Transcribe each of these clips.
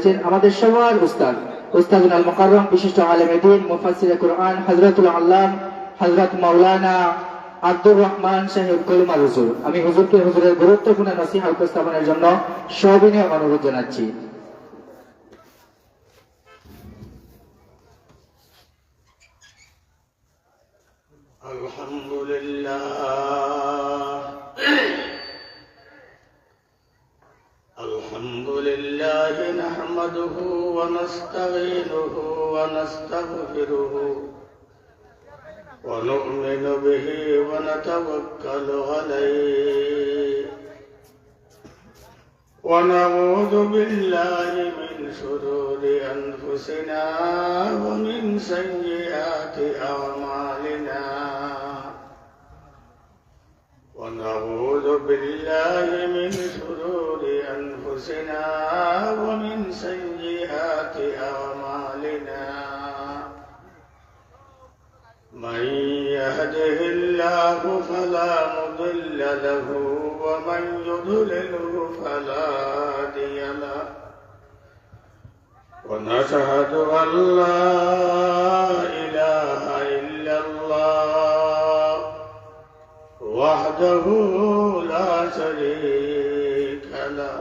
করেছেন আমাদের সবার উস্তাদ উস্তাদুল আল মুকাররম বিশিষ্ট আলেম দ্বীন মুফাসসির কুরআন হযরতুল আল্লাম হযরত মাওলানা আব্দুর রহমান সাহেব কলমা হুজুর। আমি হুজুরকে হুজুরের গুরুত্বপূর্ণ নসিহা উপস্থাপনের জন্য সবিনয় অনুরোধ জানাচ্ছি। আলহামদুলিল্লাহ নাহমাদুহু ওয়া নাস্তাঈনুহু ওয়া নাস্তাগফিরুহু ওয়া নু'মিনু বিহি ওয়া নাতাওয়াক্কালু আলাইহি ওয়া নাউযু বিল্লাহি মিন শুরুরি আনফুসিনা ওয়া মিন সাইয়্যাতি আ'মালিনা ونعوذ بالله من شرور أنفسنا ومن سيئات أعمالنا من يهده الله فلا مضل له ومن يضلله فلا هادي له ونشهد أن لا إله إلا الله وحده لا شريك له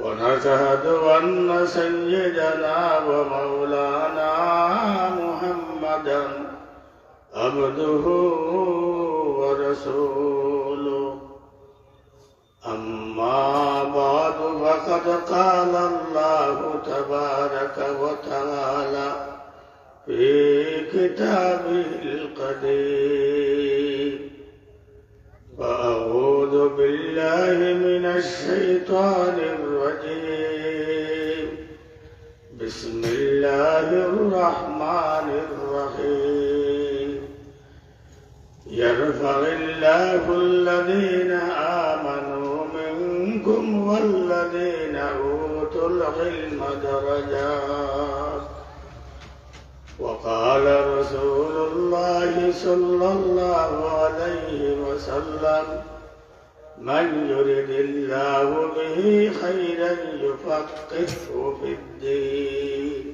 ونشهد أن سيدنا ومولانا محمدا عبده ورسوله أما بعد فقد قال الله تبارك وتعالى في كتابه القديم فأعوذ بالله من الشيطان الرجيم بسم الله الرحمن الرحيم يرفع الله الذين آمنوا منكم والذين أوتوا العلم درجات وقال رسول الله صلى الله عليه وسلم من يرد الله به خيرا يفقهه في الدين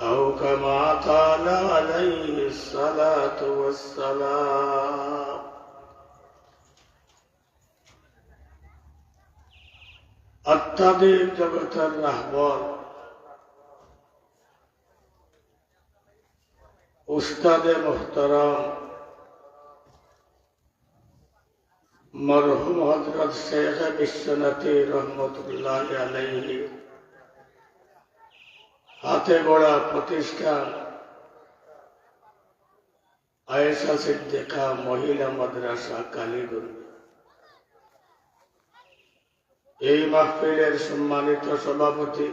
أو كما قال عليه الصلاة والسلام الطبيب جبت الرهبان উস্তাদে মুহতারাম মরহুম হযরত শেখ বিশ্বনাথী রহমতুল্লাহ আলাইহি হাতে গড়া প্রতিষ্ঠান আয়েশা সিদ্দিকা মহিলা মাদ্রাসা কালীগঞ্জ এই মাহফিলের সম্মানিত সভাপতি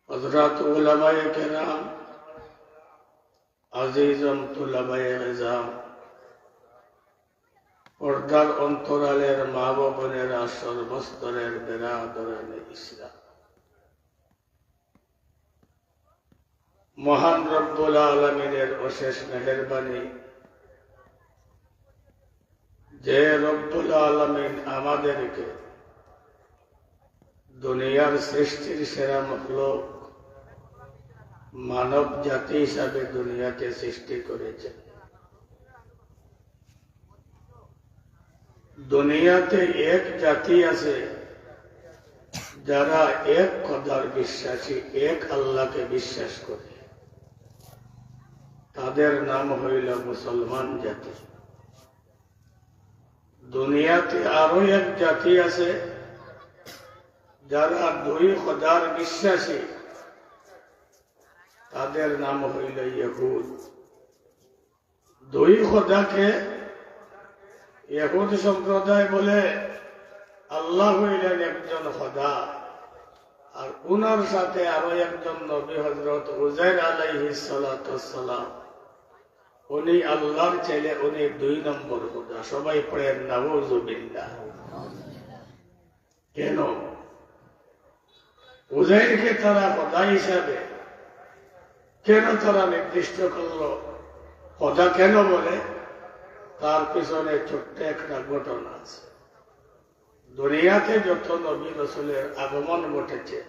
হযরত উলামায়ে কেরাম আজিজম তুলাবায়ে ইজাম পর্দার অন্তরালের মা বোনেরা সর্বস্তরের বেরাদরানে ইসলাম মহান রব্বুল আলামিনের অশেষ মেহেরবানি যে রব্বুল আলামিন আমাদেরকে দুনিয়ার সৃষ্টির সেরা মখলুক মানব জাতি হিসাবে দুনিয়াকে সৃষ্টি করেছেন। দুনিয়াতে এক জাতি আছে যারা এক খোদার বিশ্বাসী, এক আল্লাহকে বিশ্বাস করে, তাদের নাম হইল মুসলমান জাতি। দুনিয়াতে আরো এক জাতি আছে যারা দুই খোদার বিশ্বাসী, তাদের নাম হইল ইহুদ। দুই খোদাকে ইহুদ সম্প্রদায় বলে আল্লাহ হইলেন একজন খোদা, আর উনার সাথে আরো একজন নবী হযরত উযাইর আলাইহিস সালাতু ওয়াস সালাম, উনি আল্লাহর ছেলে, উনি দুই নম্বর খোদা। সবাই পড়েন নাউযুবিল্লাহ। কেন উযাইরকে তারা খোদা হিসাবে কেন তারা নির্দিষ্ট করলো, খোদা কেন বলে? তার পিছনে ছোট্ট একটা ঘটনা আছে। দুনিয়াতে যত নবী রসুলের আগমন ঘটেছে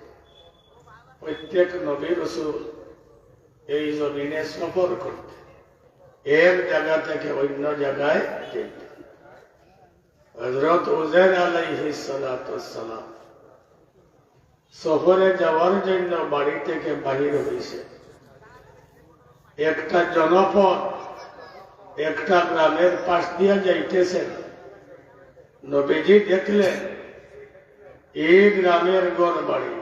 প্রত্যেক নবী রসুল এই জমিনে সফর করতে এক জায়গা থেকে অন্য জায়গায় যেতেন। হযরত উযাইর আলাইহিস সালাতু ওয়াস সালাম সফরে যাওয়ার জন্য বাড়ি থেকে বাহির হয়েছে। একটা জনপদ একটা গ্রামের পাশ দিয়ে যাইতেছেন। নবীজি দেখলেন এই গ্রামের ঘর বাড়ি,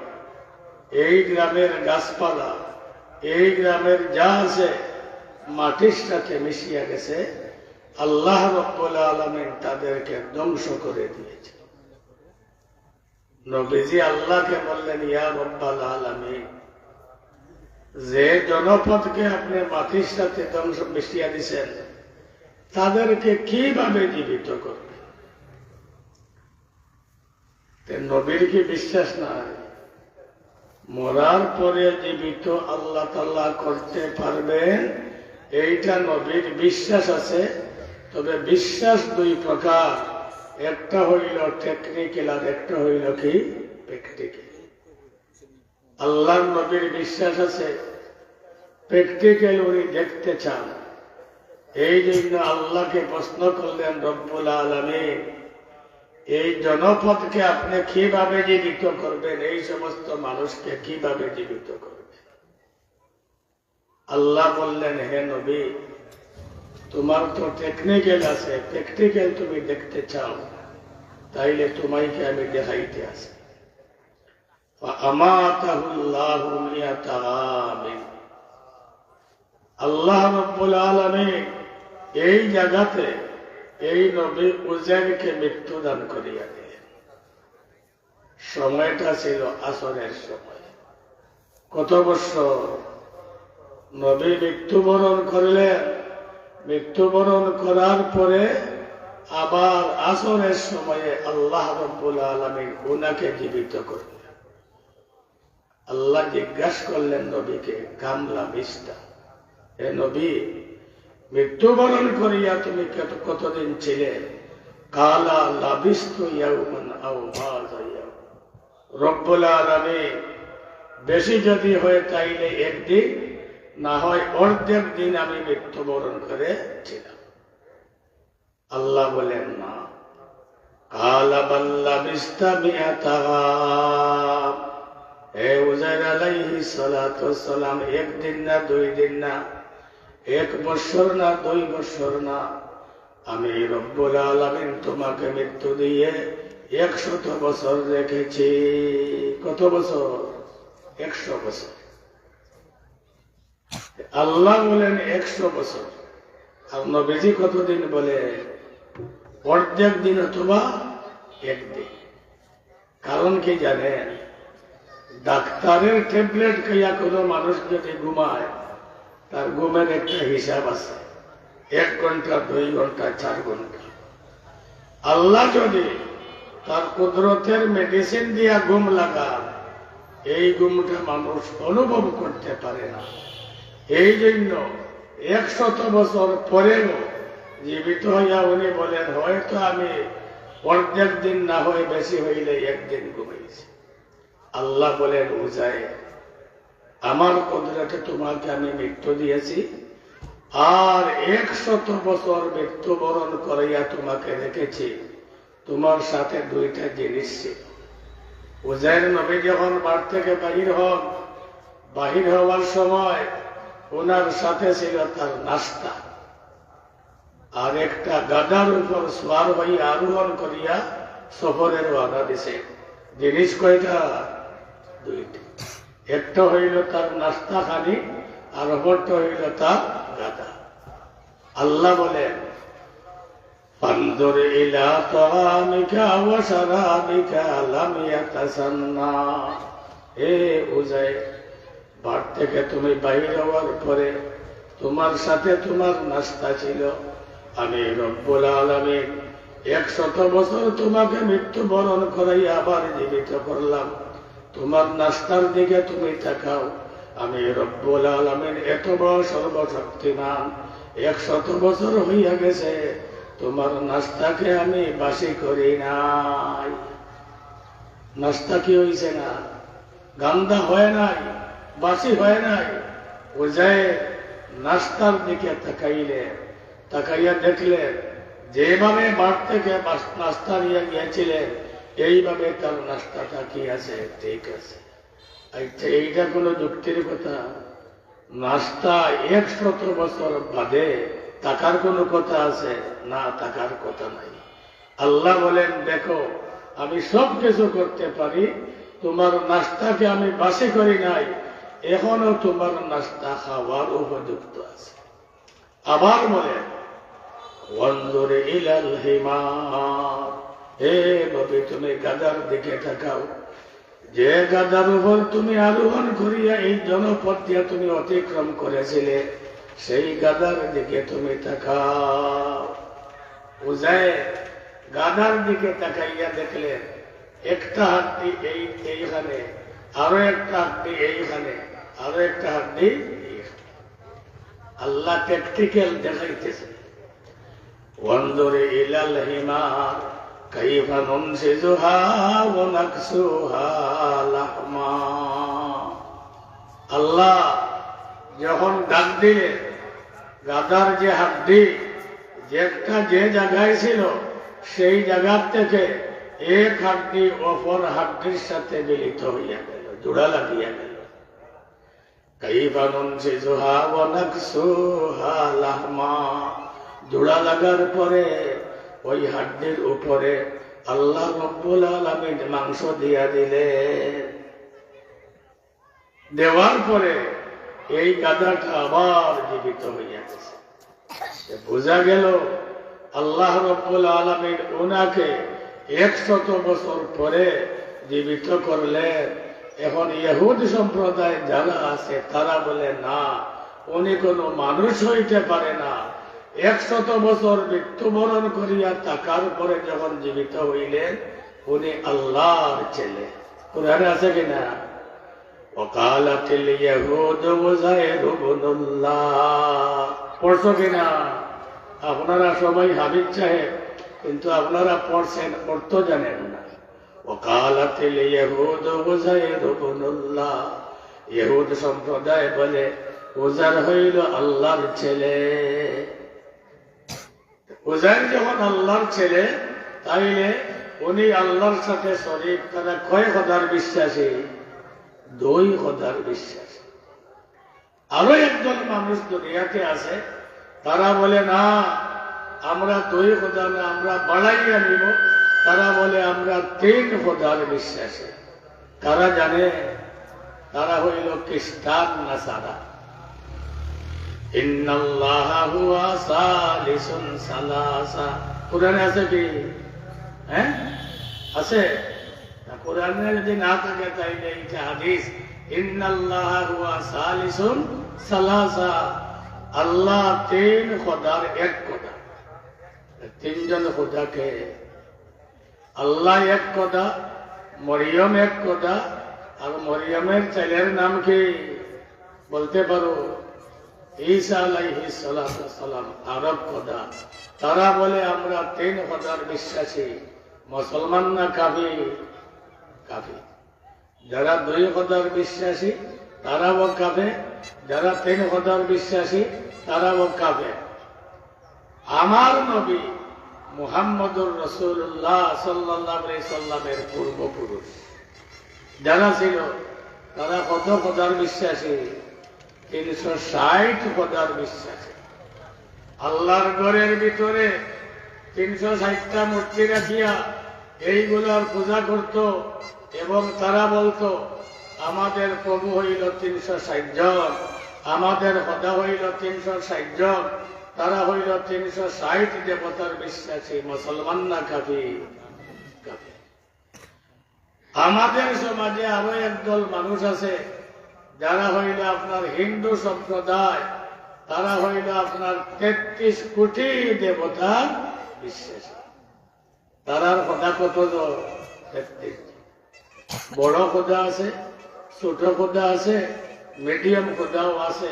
এই গ্রামের গাছপালা, এই গ্রামের যা আছে মাটির সাথে মিশিয়ে গেছে। আল্লাহ রাব্বুল আলামিন তাদেরকে ধ্বংস করে দিয়েছে। নবীজি আল্লাহকে বললেন, ইয়া রাব্বাল আলামিন, যে জনপদকে আপনি মাটির সাথে ধ্বংস মিশিয়ে দিয়েছেন তাদেরকে কিভাবে জীবিত করবে? নবীর কি বিশ্বাস নাই? মরার পরে জীবিত আল্লাহ তাআলা করতে পারবেন এইটা নবীর বিশ্বাস আছে। তবে বিশ্বাস দুই প্রকার, একটা হইল টেকনিক্যাল আর একটা হইল কি প্র্যাকটিক্যাল। আল্লাহর নবীর বিশ্বাস আছে, প্র্যাকটিক্যাল উনি দেখতে চান। এই জন্য আল্লাহকে প্রশ্ন করলেন, রব্বুল আলামিন, এই জনপদকে আপনি কিভাবে জীবিত করবেন? এই সমস্ত মানুষকে কিভাবে জীবিত করবেন? আল্লাহ বললেন, হে নবী, তোমার তো টেকনিক্যাল আছে, প্র্যাকটিক্যাল তুমি দেখতে চাও, তাইলে তোমাকে আমি দেখাইতে আসি। ফাআমাতাহুল্লাহু মিয়াতা আমিন। আল্লাহ রাব্বুল আলামিন এই জায়গাতে এই নবী উযাইরকে মৃত্যু দান করিয়া দিলেন। সময়টা ছিল আসরের সময়। কত বছর নবী মৃত্যুবরণ করলেন। মৃত্যুবরণ করার পরে আবার আসরের সময়ে আল্লাহ রাব্বুল আলামিন উনাকে জীবিত করলেন। আল্লাহ জিজ্ঞাসা করলেন নবীকে, কামলা বিস্তা, হে নবী, মৃত্যুবরণ করিয়া তুমি কতদিন ছিলে? কালা লাবিস্তু ইয়াওমান আও বাযা ইয়াওম। রব্বুল আলামিন বেশি যদি হয় তাইলে একদিন, না হয় অর্ধেক দিন আমি মৃত্যুবরণ করেছিলাম। আল্লাহ বলেন না, কালা বাল লাবিস্তা মিয়াতা আম। হে উযাইর আলাইহিস সালাতু ওয়াস সালাম, একদিন না, 2 দিন না, 1 বছর না, 2 বছর না, আমি রব্বুল আলামিন তোমাকে মৃত্যু দিয়ে 100 বছর রেখেছি। কত বছর? 100 বছর। আল্লাহ বলেন 100 বছর। আর নবীজি কতদিন বলে? অর্ধেক দিন অথবা একদিন। কারণ কি জানেন? ডাক্তারের ট্যাবলেট খাইয়া কোনো মানুষ যদি ঘুমায়, তার ঘুমের একটা হিসাব আছে, 1 ঘন্টা, 2 ঘন্টা, 4 ঘন্টা। আল্লাহ যদি তার কুদরতের মেডিসিন দিয়া ঘুম লাগান, এই ঘুমটা মানুষ অনুভব করতে পারে না। এই জন্য 100 বছর পরেও জীবিত হইয়া উনি বলেন, হয়তো আমি অর্ধেক দিন না হয় বেশি হইলে 1 দিন ঘুমাইছি। আল্লাহ বলেন, উযাইর, আমার কুদরতে তোমাকে আমি মৃত্যু দিয়েছি, আর 100 বছর মৃত্যুবরণ করাইয়া তোমাকে রেখেছি। তোমার সাথে 2টা জিনিস ছিল। উযাইর নবী যখন বাড়ি থেকে বাহির হন, বাহির হওয়ার সময় ওনার সাথে ছিল তার নাস্তা, আর একটা গাদার উপর সওয়ার হইয়া আরোহণ করিয়া সফরের ওয়াদা দিছে। জিনিস কয়টা? 2টি। একটা হইল তার নাস্তা খানি, আর অপরটা হইল তার গাদা। আল্লাহ বলেন, ফানজুর ইলা তাআমিকা ওয়া শারাবিকা লাম ইয়াতাসান্না। হে উযাইর, বাড়ি থেকে তুমি বাইরে হওয়ার পরে তোমার সাথে তোমার নাস্তা ছিল। আমি রব্বুল আলামিন 100 বছর তোমাকে মৃত্যুবরণ করাই আবার জীবিত করলাম। তোমার নাস্তার দিকে তুমি তাকাও। আমি রব্বুল আলামিন এত বড় সর্বশক্তিমান, 100 বছর হইয়া গেছে, তোমার নাস্তাকে আমি বাসি করি নাই। নাস্তা কি হয়েছে না, গান্দা হয় নাই, বাসি হয় নাই। ও যায় নাস্তার দিকে তাকাইয়া দেখলেন যেভাবে বাড় থেকে নাস্তা নিয়ে গিয়েছিলেন এইভাবে তার নাস্তাটা কি আছে, ঠিক আছে। আচ্ছা, এইটা কোনো যুক্তির কথা? নাস্তা 100 বছর বাদে টাকার কোনো কথা আছে না? টাকার কথা নাই। আল্লাহ বলেন, দেখো আমি সব কিছু করতে পারি, তোমার নাস্তাকে আমি বাসি করি নাই, এখনো তোমার নাস্তা খাওয়ার উপযুক্ত আছে। আবার বলেন, ওয়ানজুর ইলাল হিমার, হে নবী তুমি গাধার দিকে তাকাও, যে গাধার উপর তুমি আরোহণ করিয়া এই জনপদ দিয়া তুমি অতিক্রম করেছিলে, সেই গাধার দিকে তুমি তাকাও। বুঝায় গাধার দিকে তাকাইয়া দেখলেন একটা হাড্ডি এইখানে, আরো একটা হাড্ডি এইখানে, আরো একটা হাড্ডি এইখানে। আল্লাহ প্র্যাকটিক্যাল দেখাইতেছে। ওয়ানজুর ইলাল হিমার কাইফা নুনশিজুহা ওয়া নাকসুহা লাহমা। আল্লাহ যখন ডাক দিলেন, গাধার যে হাড্ডি যেটা যে জায়গায় ছিল সেই জায়গার থেকে এক হাড্ডি অপর হাড্ডির সাথে মিলিত হইয়া গেল, জোড়া লাগিয়া গেল। কাইফা নুনশিজুহা ওয়া নাকসুহা লাহমা। জোড়া লাগার পরে ওই হাড্ডির উপরে আল্লাহ রব্বুল আলামিন মাংস দিয়া দিলেন। দেওয়ার পরে এই গাধাটা আবার জীবিত হইয়া গেছে। বোঝা গেল আল্লাহ রব্বুল আলামিন ওনাকে 100 বছর পরে জীবিত করলেন। এখন ইহুদ সম্প্রদায় যারা আছে তারা বলে না, উনি কোনো মানুষ হইতে পারে না। 100 বছর মৃত্যুবরণ করিয়া থাকার পরে যখন জীবিত হইলেন, উনি আল্লাহর ছেলে। কোরআনে আছে কিনা? ওয়াকালাতিল ইয়াহুদু উযাইরু ইবনুল্লাহ। পড়ছো কিনা? আপনারা সবাই হাবিব সাহেব, কিন্তু আপনারা পড়ছেন, অর্থ জানেন না। ওয়াকালাতিল ইয়াহুদু উযাইরু ইবনুল্লাহ। ইহুদ সম্প্রদায় বলে উযার হইল আল্লাহর ছেলে। উযাইর যখন আল্লাহর ছেলে, তাইলে উনি আল্লাহর সাথে শরীক। তারা কয় খোদার বিশ্বাসী? 2 খোদার বিশ্বাসী। আরো একজন মানুষ দুনিয়াতে আছে, তারা বলে না আমরা 2 খোদা না, আমরা বাড়াইয়া নিব। তারা বলে আমরা 3 খোদার বিশ্বাসী। তারা জানে, তারা হইল খ্রিস্টান নাসারা। ইন্নাল্লাহা হুয়া সালিসুন সালাসা। কোরআনে আছে কি? হ্যাঁ আছে। কোরআনে যদি না থাকে তাইলে এইটা হাদিস। ইন্নাল্লাহা হুয়া সালিসুন সালাসা। আল্লাহ 3 খোদার 1 খোদা। 3 জন খোদাকে আল্লাহ 1 খোদা, মরিয়ম 1 খোদা। আর মরিয়মের ছেলের নাম কি বলতে পারো? ঈসা আলাইহিস সালাতু সালাম, আরব খোদা। তারা বলে আমরা 3 খোদার বিশ্বাসী। মুসলমান না কাফির? কাফির। যারা 2 খোদার বিশ্বাসী তারাও কাফের, যারা 3 খোদার বিশ্বাসী তারাও কাফের। আমার নবী মুহাম্মদুর রাসূলুল্লাহ সাল্লাল্লাহু আলাইহি সাল্লামের পূর্বপুরুষ যারা ছিল, তারা কত খোদার বিশ্বাসী? 360 খোদার বিশ্বাসী। আল্লাহর ঘরের ভিতরে 360টা মূর্তি রাখিয়া এইগুলার পূজা করত, এবং তারা বলতো আমাদের প্রভু হইল 360 জন, আমাদের খোদা হইল 360 জন। তারা হইল 360 দেবতার বিশ্বাসী। মুসলমান না কাফির? কাফির। আমাদের সমাজে আরো একদল মানুষ আছে, যারা হইল আপনার হিন্দু সম্প্রদায়। তারা হইল আপনার 33 কোটি দেবতার বিশ্বাসী। তারার খোদা কত? 33। বড় খোদা আছে, ছোট খোদা আছে, মিডিয়াম খোদাও আছে।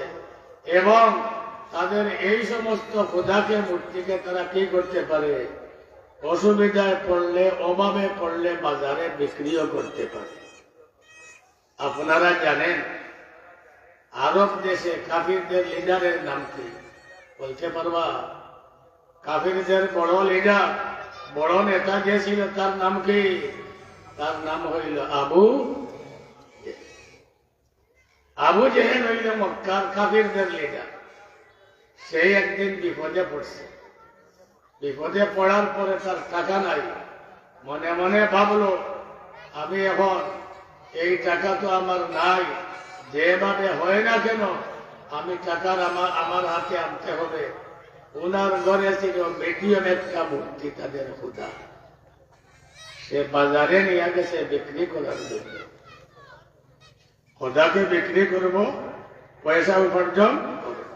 এবং তাদের এই সমস্ত খোদাকে, মূর্তিকে তারা কি করতে পারে? অসুবিধায় পড়লে, অভাবে পড়লে বাজারে বিক্রিও করতে পারে। আপনারা জানেন আরব দেশে কাফিরদের লিডারের নাম কি বলতে পারবা? কাফিরদের বড় লিডার, বড় নেতা যে ছিল তার নাম কি? তার নাম হইল আবু জেহেল হইল মক্কার কাফিরদের লিডার। সেই একদিন বিপদে পড়ছে। বিপদে পড়ার পরে তার টাকা নাই। মনে মনে ভাবলো, আমি এখন এই টাকা তো আমার নাই, যেভাবে হয় না কেন আমি টাকার আমার হাতে আনতে হবে। ওনার ঘরে ছিল বেটিয়ম একটা মূর্তি, তাদের খুদা। সে বাজারে নিয়ে গেছে বিক্রি করার জন্য। খোদাকে বিক্রি করব, পয়সা উপার্জন করব।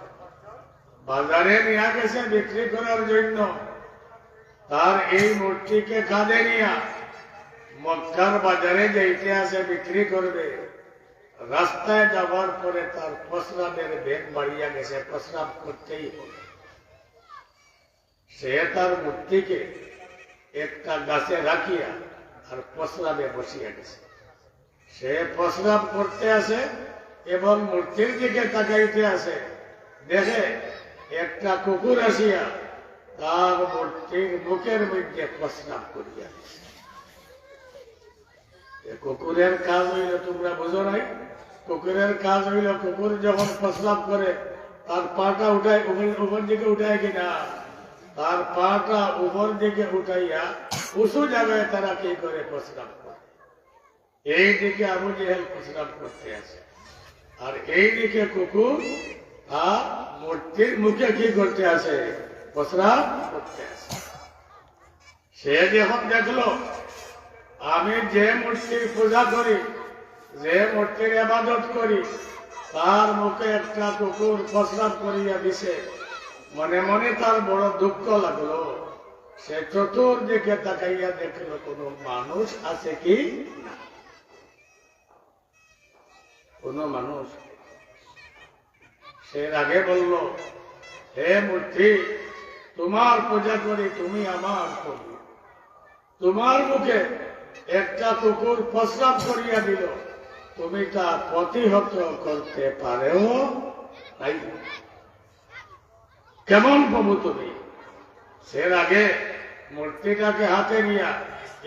বাজারে নিয়ে গেছে বিক্রি করার জন্য। তার এই মূর্তিকে কাঁধে নিয়া মক্কার বাজারে যাইতে আসে বিক্রি করবে। রাস্তায় যাওয়ার পরে তার প্রস্রাবের বেগ বাড়িয়া গেছে, প্রস্রাব করতেই হবে। সে তার মূর্তিকে একটা গাছে রাখিয়া আর প্রস্রাবে বসিয়া গেছে। সে প্রস্রাব করতে আসে এবং মূর্তির দিকে তাকাইতে আসে, দেখে একটা কুকুর আসিয়া তার মূর্তির মুখের মধ্যে প্রস্রাব করিয়া দিছে। কুকুরের কাজ হইল, তোমরা বুঝো নাই, কুকুরের কাজ হইল কুকুর যখন প্রস্রাব করে তার পাটা উঠায় উপর দিকে উঠায় কিনা, তার পাটা উপর দিকে উঠাইয়া উঁচু জায়গায় তারা কি করে প্রস্রাব করে। এই দিকে আবু জেহেল প্রস্রাব করতে আসে, আর এই দিকে কুকুর আর মূর্তির মুখে কি করতে আসে? প্রস্রাব করতে আসে। সে যখন দেখলো আমি যে মূর্তির পূজা করি, যে মূর্তির ইবাদত করি, তার মুখে একটা কুকুর প্রস্রাব করিয়া দিছে, মনে মনে তার বড় দুঃখ লাগলো। সে চতুর্দিকে তাকাইয়া দেখলো কোনো মানুষ আছে কি না, কোনো মানুষ। সে আগে বলল, হে মূর্তি, তোমার পূজা করি, তুমি আমার করি। তোমার মুখে একটা কুকুর প্রস্রাব করিয়া দিল, তুমি তা প্রতিহত করতে পারো নাই? কেমন প্রভু তুমি? সে আগে মূর্তিটাকে হাতে নিয়া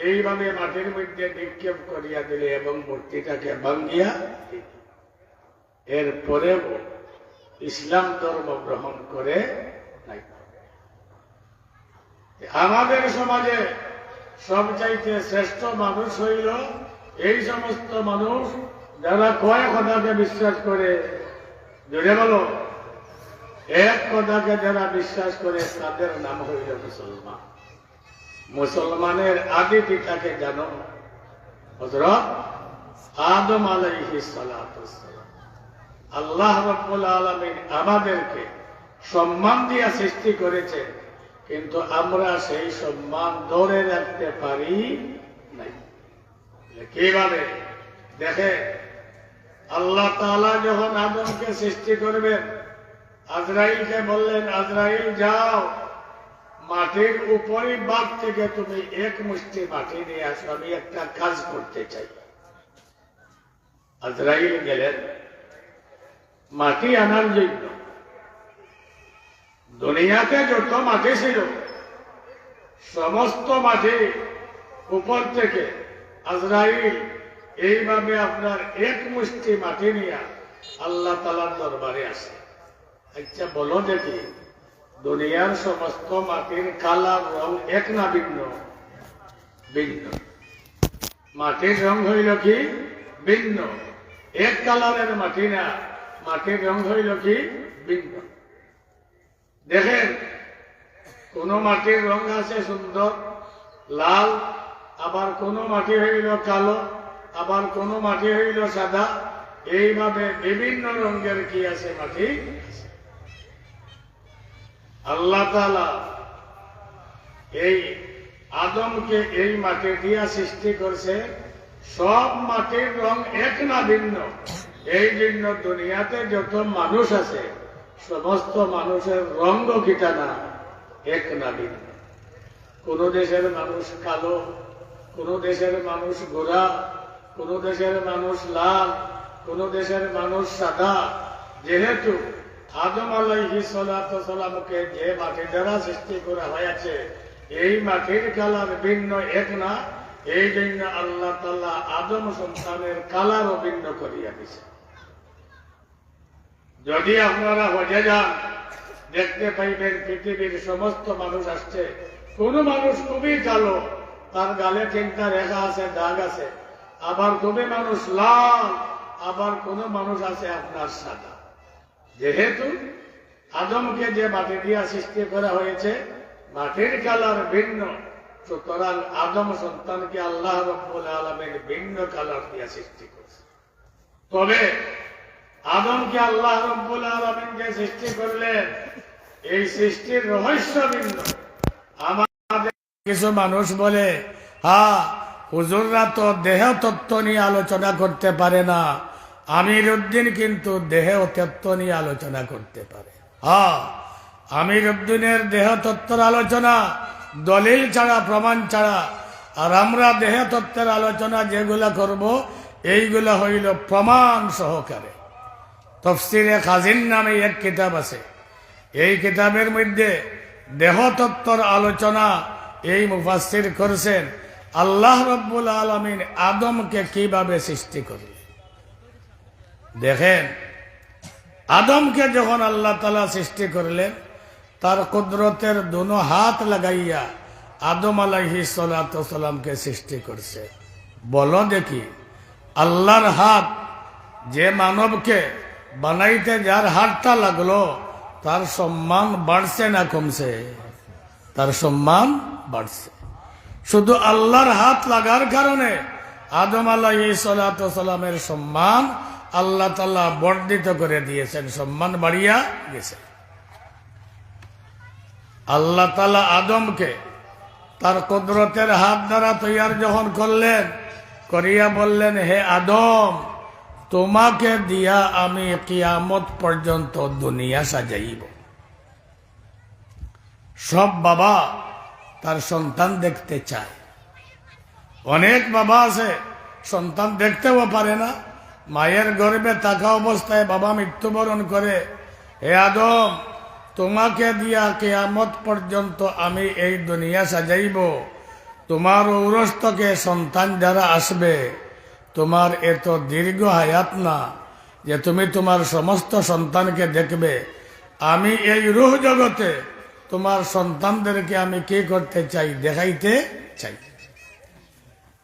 এইভাবে মাটির মধ্যে নিক্ষেপ করিয়া দিলে এবং মূর্তিটাকে ভাঙ্গিয়া দিল। এরপরেও ইসলাম ধর্ম গ্রহণ করে নাই। আমাদের সমাজে সবচাইতে শ্রেষ্ঠ মানুষ হইল এই সমস্ত মানুষ যারা কয় খোদাকে বিশ্বাস করে। জুড়ে বলো, এক খোদাকে যারা বিশ্বাস করে তাদের নাম হইল মুসলমান। মুসলমানের আদি পিতাকে জানো? হযরত আদম আলাইহিস সালাতুস সালাম। আল্লাহ রাব্বুল আলামিন আমাদেরকে সম্মান দিয়া সৃষ্টি করেছে, কিন্তু আমরা সেই সম্মান ধরে রাখতে পারি নাই। কিভাবে? দেখে, আল্লাহ তাআলা যখন আদমকে সৃষ্টি করবেন, আজরাইলকে বললেন, আজরাইল যাও, মাটির উপরই ভাগ থেকে তুমি এক মুষ্টি মাটি নিয়ে আসো, আমি একটা কাজ করতে চাই। আজরাইল গেলেন মাটি আনার জন্য। দুনিয়াতে যত মাটি ছিল সমস্ত মাটি উপর থেকে আজরাইল এইভাবে আপনার এক মুষ্টি মাটি নিয়ে আল্লাহ তাআলার দরবারে আসে। আচ্ছা বলো দেখি, দুনিয়ার সমস্ত মাটির কালার রং এক না ভিন্ন? ভিন্ন। মাটির রং হইল কি ভিন্ন, এক কালারের মাটি না, মাটির রং হইল কি ভিন্ন। দেখেন, কোন মাটির রং আছে সুন্দর লাল, আবার কোন মাটি হইল কালো, আবার কোন মাটি হইল সাদা। এইভাবে বিভিন্ন রঙের কি আছে মাটি। আল্লাহ তাআলা এই আদমকে এই মাটি দিয়া সৃষ্টি করছে। সব মাটির রং এক না ভিন্ন। এই জন্য দুনিয়াতে যত মানুষ আছে সমস্ত মানুষের রঙ কিটা না, এক না ভিন্ন। কোন দেশের মানুষ কালো, কোন দেশের মানুষ গোরা, কোন দেশের মানুষ লাল, কোন দেশের মানুষ সাদা। যেহেতু আদম আলাইহিস সালাতু সালামকে যে মাটি দ্বারা সৃষ্টি করা হয়েছে, এই মাটির কালার ভিন্ন এক না, এই জন্য আল্লাহ তাআলা আদম সন্তানের কালারও ভিন্ন করিয়া দিছে। যদি আপনারা হজে যান, দেখতে পাইবেন পৃথিবীর সমস্ত মানুষ আসছে। কোন মানুষ খুবই কালো, তার গালে 3টা রেখা আছে, দাগ আছে। আবার কোন মানুষ লাল, আবার কোন মানুষ আছে আপনার সাদা। যেহেতু আদমকে যে মাটি দিয়া সৃষ্টি করা হয়েছে, মাটির কালার ভিন্ন, সুতরাং আদম সন্তানকে আল্লাহ রাব্বুল আলামিন ভিন্ন কালার দিয়া সৃষ্টি করেছে। তবে আদমকে আল্লাহ রাব্বুল আলামিন যে সৃষ্টি করলেন, এই সৃষ্টির রহস্য ভিন্ন। আমাদের কিছু মানুষ বলে, হ্যাঁ হুজুররা তো দেহ তত্ত্ব নিয়ে আলোচনা করতে পারে না, আমির উদ্দিন কিন্তু দেহ তত্ত্ব নিয়ে আলোচনা করতে পারে। হ্যাঁ, আমির উদ্দিনের দেহ তত্ত্বের আলোচনা দলিল ছাড়া, প্রমাণ ছাড়া। আর আমরা দেহ তত্ত্বের আলোচনা যেগুলা করব, এইগুলা হইল প্রমাণ সহকারে। তফসিরে খাজিন নামে এক কিতাব আছে, এই কিতাবের মধ্যে দেহ তত্ত্বর আলোচনা এই মুফাসসির করেছেন আল্লাহ রাব্বুল আলামিন আদমকে কিভাবে সৃষ্টি করলেন। দেখেন, আদমকে যখন আল্লাহ তাআলা সৃষ্টি করলেন, তার কুদরতের দুনো হাত লাগাইয়া আদম আলাইহিস সালাতু সালামকে সৃষ্টি করছে। বলো দেখি, আল্লাহর হাত যে মানবকে বানাইতে যার হাতটা লাগলো, তার সম্মান বাড়ছে না কমছে? তার সম্মান বাড়ছে। শুধু আল্লাহর হাত লাগার কারণে আদম আলাইহিস সালাতু সালামের সম্মান আল্লাহ তাআলা বর্ধিত করে দিয়েছেন, সম্মান বাড়িয়া গেছে। আল্লাহ তাআলা আদমকে তার কুদরতের হাত দ্বারা তৈয়ার যখন করলেন, করিয়া বললেন, হে আদম, তোমাকে দিয়া আমি কিয়ামত পর্যন্ত দুনিয়া সাজাইব। সব বাবা তার সন্তান দেখতে চায়। অনেক বাবা আছে সন্তান দেখতেও পারে না, মায়ের গর্ভে থাকা অবস্থায় বাবা মৃত্যুবরণ করে। হে আদম, তোমাকে দিয়া কিয়ামত পর্যন্ত আমি এই দুনিয়া সাজাইব। তোমার ঔরস্তকে সন্তান যারা আসবে, তোমার এত দীর্ঘ হায়াত না যে তুমি তোমার সমস্ত সন্তানকে দেখবে। আমি এই রূহ জগতে তোমার সন্তানদেরকে আমি কি করতে চাই? দেখাইতে চাই।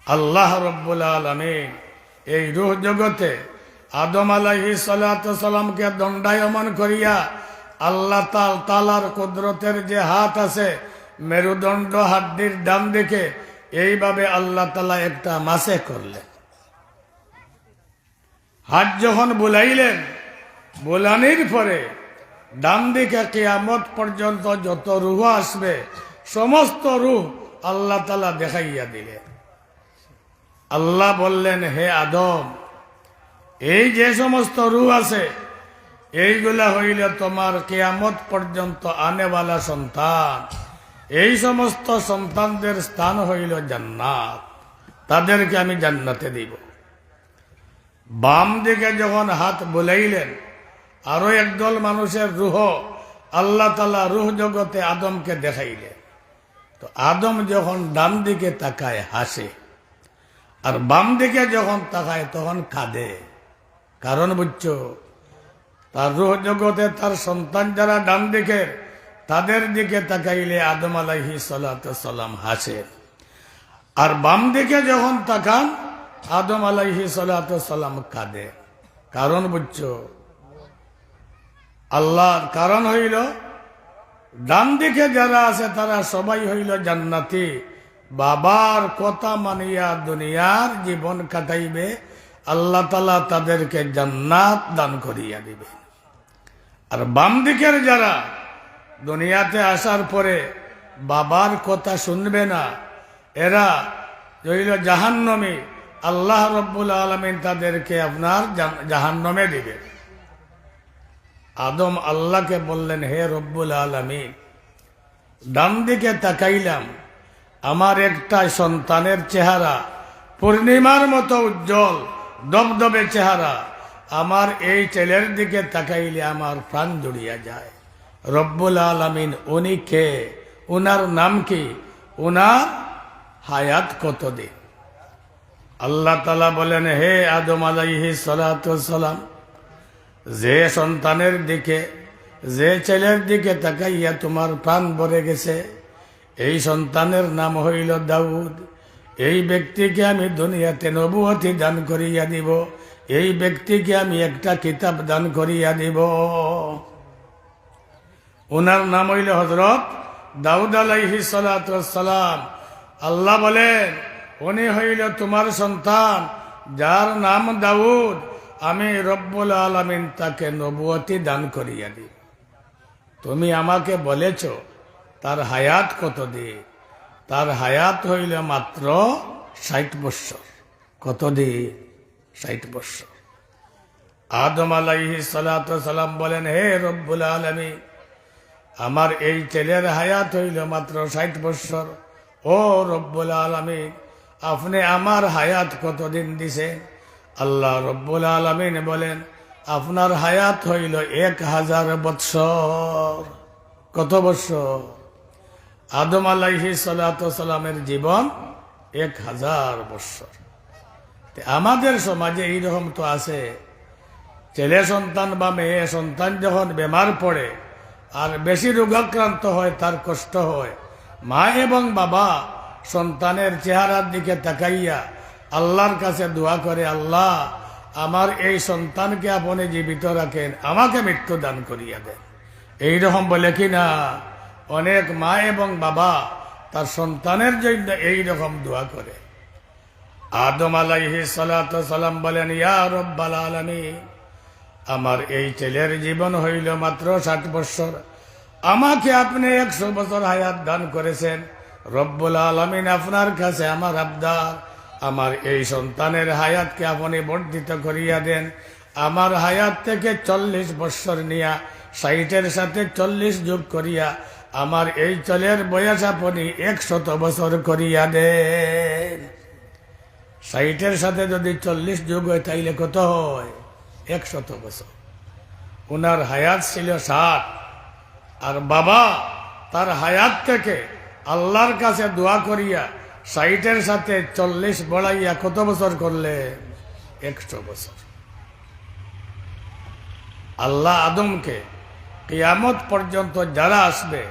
আল্লাহ রাব্বুল আলামিন এই রূহ জগতে আদম আলাইহিস সালাতু সালামকে দণ্ডায়মান করিয়া আল্লাহ তাআলার কুদরতের যে হাত আছে, মেরুদণ্ড হাড্ডির ডান দিকে, এইভাবে আল্লাহ তাআলা একটা মাসে করলেন। হাত যখন বুলাইলেন, বুলানির পরে ডান দিকে কিয়ামত পর্যন্ত যত রূহ আসবে, সমস্ত রূহ আল্লাহ তাআলা দেখাইয়া দিলেন। আল্লাহ বললেন, হে আদম, এই যে সমস্ত রূহ আছে, এইগুলা হইলে তোমার কিয়ামত পর্যন্ত আনেওয়ালা সন্তান। এই সমস্ত সন্তানদের স্থান হইল জান্নাত, তাদেরকে আমি জান্নাতে দিব। বাম দিকে যখন হাত বুলাইলেন, আরো একদল মানুষের রূহ আল্লাহ তাআলা রূহ জগতে আদমকে দেখাইলেন। তো আদম যখন ডান দিকে তাকায় হাসে, আর বাম দিকে যখন তাকায় তখন কাঁদে। কারণ বুঝছো, তার রূহ জগতে তার সন্তান যারা ডান দিকে, তাদের দিকে তাকাইলে আদম আলাইহিস সালাতু সালাম হাসেন। আর বাম দিকে যখন তাকান, আদম আলাইহিস সালাতু সালাম কাঁদে। কারণ বুঝছো, আল্লাহর কারণ হইল, ডান দিকে যারা আছে তারা সবাই হইল জান্নাতি, বাবার কথা মানিয়া দুনিয়ার জীবন কাটাইবে, আল্লাহ তাআলা তাদেরকে জান্নাত দান করিয়া দিবে। আর বাম দিকের যারা দুনিয়াতে আসার পরে বাবার কথা শুনবে না, এরা হইল জাহান্নামী, আল্লাহ রাব্বুল আলামিন তাদেরকে আপনার জাহান্নামে দিবে। আদম আল্লাহকে বললেন, হে রব্বুল আলামিন, ডান দিকে তাকাইলাম, আমার একটা সন্তানের চেহারা পূর্ণিমার মতো উজ্জ্বল দবদবে চেহারা, আমার এই ছেলের দিকে তাকাইলে আমার প্রাণ জুড়িয়া যায়। রব্বুল আলামিন উনি কে? উনার নাম কি? উনার হায়াত কতদিন? আল্লাহ তাআলা বলেন, হে আদম আলাইহিস সালাতু ওয়াস সালাম, যে সন্তানের দিকে, যে ছেলের দিকে তাকাইয়া তোমার প্রাণ ভরে গেছে, এই সন্তানের নাম হইল দাউদ। এই ব্যক্তিকে আমি দুনিয়াতে নবুয়তি দান করিয়া দিব, এই ব্যক্তিকে আমি একটা কিতাব দান করিয়া দিব। ওনার নাম হইল হযরত দাউদ আলাইহিস সালাতু ওয়াস সালাম। আল্লাহ বলেন, উনি হইল তোমার সন্তান, যার নাম দাউদ। আমি রব্বুল আলামিন তাকে নবুয়তি দান করিয়া দিব। তুমি আমাকে বলেছ তার হায়াত কতদিন? তার হায়াত হইল মাত্র 60 বৎসর। কতদিন? 60 বৎসর। আদম আলাইহিস সালাতু ওয়াস সালাম বলেন, হে রব্বুল আলামিন, আমার এই ছেলের হায়াত হইল মাত্র 60 বৎসর। ও রব্বুল আলামিন, আপনি আমার হায়াত কতদিন দিছে? আল্লাহ রব্বুল আলামিন বলেন, আপনার হায়াত হইল 1000 বৎসর। কত বৎসর? আদম আলাইহিস সালাতু ওয়াস সালামের জীবন 1000 বৎসর। আমাদের সমাজে এইরকম তো আছে, ছেলে সন্তান বা মেয়ে সন্তান যখন বেমার পড়ে আর বেশি রোগাক্রান্ত হয়, তার কষ্ট হয়, মা এবং বাবা সন্তানের চেহারার দিকে তাকাইয়া আল্লাহর কাছে দোয়া করে, আল্লাহ আমার এই সন্তানকে আপনি জীবিত রাখেন, আমাকে মৃত্যু দান করিয়া দেন। এইরকম বলে কি না? অনেক মা এবং বাবা তার সন্তানের জন্য এইরকম দোয়া করে। আদম আলাইহিস সালাতু ওয়াস সালাম বলেন, ইয়া রব্বাল আলামিন, আমার এই ছেলের জীবন হইল মাত্র 60 বৎসর, আমাকে আপনি 100 বছর হায়াত দান করেছেন। রব্বুল আলামিন, আপনার কাছে আমার আবদার, আমার এই সন্তানের হায়াতকে আপনি বর্ধিত করিয়া দেন। আমার হায়াত থেকে 40 বৎসর নিয়া 60-এর সাথে 40 যোগ করিয়া আমার এই ছেলের বয়স আপনি 100 বছর করিয়া দেন। 60-এর সাথে যদি 40 যোগ হয় তাইলে কত হয়? 100 বছর। ওনার হায়াত ছিল 60, আর বাবা তার হায়াত থেকে আল্লাহর কাছে দোয়া করিয়া 60-এর সাথে 40 বড়াইয়া কত বছর করলে? 100 বছর। আল্লাহ আদমকে কিয়ামত পর্যন্ত যারা আসবে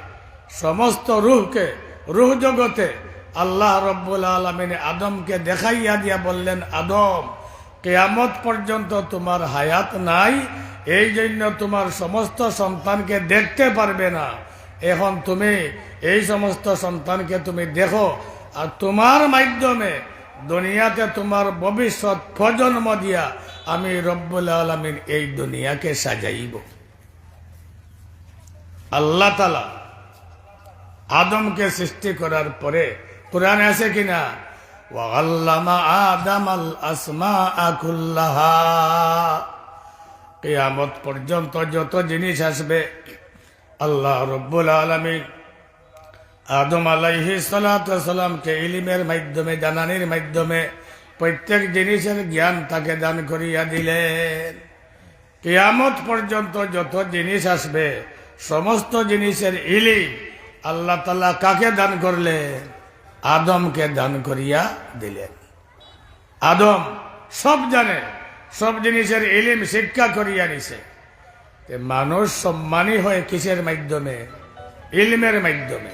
সমস্ত রূহকে, রূহ জগতে আল্লাহ রব্বুল আলামিন আদমকে দেখাইয়া দিয়া বললেন, আদম, কিয়ামত পর্যন্ত তোমার হায়াত নাই, এই জন্য তোমার সমস্ত সন্তানকে দেখতে পারবে না। এখন তুমি এই সমস্ত সন্তানকে তুমি দেখো, আর তোমার মাধ্যমে দুনিয়াতে তোমার ভবিষ্যৎ প্রজন্ম দিয়া আমি রব্বুল আলামিন এই দুনিয়াকে সাজাইব। আল্লাহ তাআলা আদমকে সৃষ্টি করার পরে কোরআনে আছে কিনা, ওয়া আল্লামা আদামাল আসমাআ কুল্লাহা, কিয়ামত পর্যন্ত যত জিনিস আসবে আল্লাহ রব্বুল আলামিন আদম আলাইহিস সালাতু ওয়াস সালামকে ইলমের মাধ্যমে, জানানির মাধ্যমে প্রত্যেক জিনিসের জ্ঞান তাকে দান করিয়া দিলেন। কিয়ামত পর্যন্ত যত জিনিস আসবে সমস্ত জিনিসের ইলম আল্লাহ তাআলা কাকে দান করলেন? আদমকে দান করিয়া দিলেন। আদম সব জানে, সব জিনিসের ইলম শিক্ষা করিয়া নিছে। মানুষ সম্মানী হয় কিসের মাধ্যমে? ইলমের মাধ্যমে।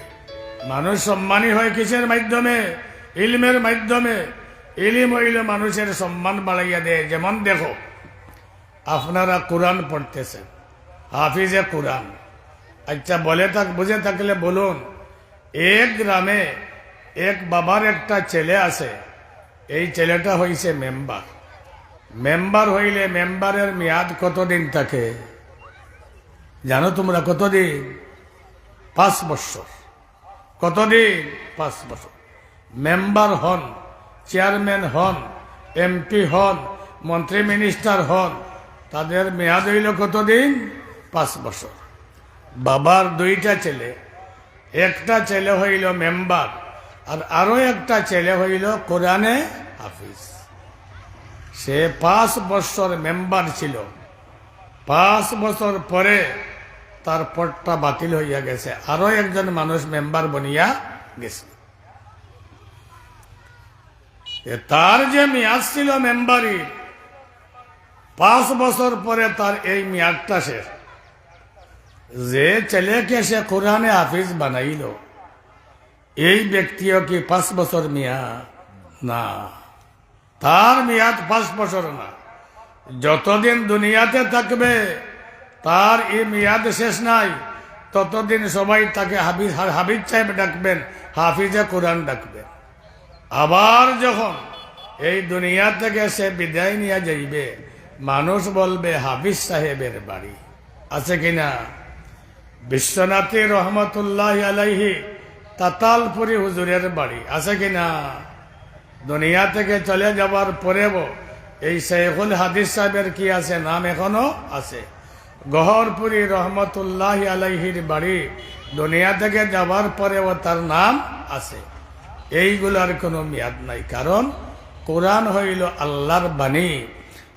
মানুষ সম্মানী হয় কিসের মাধ্যমে? ইলমের মাধ্যমে। ইলম হইল মানুষের সম্মান বাড়াইয়া দেয়। যেমন দেখো, আপনারা কোরআন পড়তেছেন, হাফিজে কোরআন। আচ্ছা বুঝে থাকলে বলুন, এক গ্রামে এক বাবার একটা ছেলে আছে, এই ছেলেটা হইছে মেম্বার। মেম্বার হইলে মেম্বারের মেয়াদ কতদিন থাকে জানো তোমরা? কতদিন? 5 বছর। কতদিন? 5 বছর। মেম্বার হন, চেয়ারম্যান হন, এমপি হন, মন্ত্রী মিনিস্টার হন, তাদের মেয়াদ হইল কতদিন? 5 বছর। বাবার 2টা ছেলে, একটা ছেলে হইল মেম্বার আর আরো একটা ছেলে হইল কোরআনে হাফিজ। সে 5 বছর মেম্বার ছিল, 5 বছর পরে তার পদটা বাতিল হইয়া গেছে, আরো একজন মানুষ মেম্বার বনিয়া গেছে। তার যে মেয়াদ ছিল মেম্বারি, 5 বছর পরে তার এই মেয়াদটা শেষ। যে ছেলেকে সে কোরআনে হাফিজ বানাইল, এই ব্যক্তিও কি 5 বছর মেয়াদ? না, তার মেয়াদ 5 বছর না। যতদিন দুনিয়াতে থাকবে তার এই মেয়াদ শেষ নাই, ততদিন সবাই তাকে হাফিজ হাফিজ সাহেব ডাকবেন, হাফিজে কোরআন ডাকবেন। আবার যখন এই দুনিয়া থেকে সে বিদায় নিয়ে যাইবে, মানুষ বলবে হাফিজ সাহেবের বাড়ি। আছে কিনা? বিশ্বনাথী রহমতুল্লাহ আলাইহি তাতালপুরি হুজুরের বাড়ি। আছে কিনা? দুনিয়া থেকে চলে যাবার পরেও এই শেখুল হাদিস সাহেবের কি আছে? নাম এখনো আছে। গহরপুরি রহমতুল্লাহ আলাইহির বাড়ি, দুনিয়া থেকে যাবার পরেও তার নাম আছে। এইগুলার কোনো মেয়াদ নাই, কারণ কোরআন হইল আল্লাহর বাণী।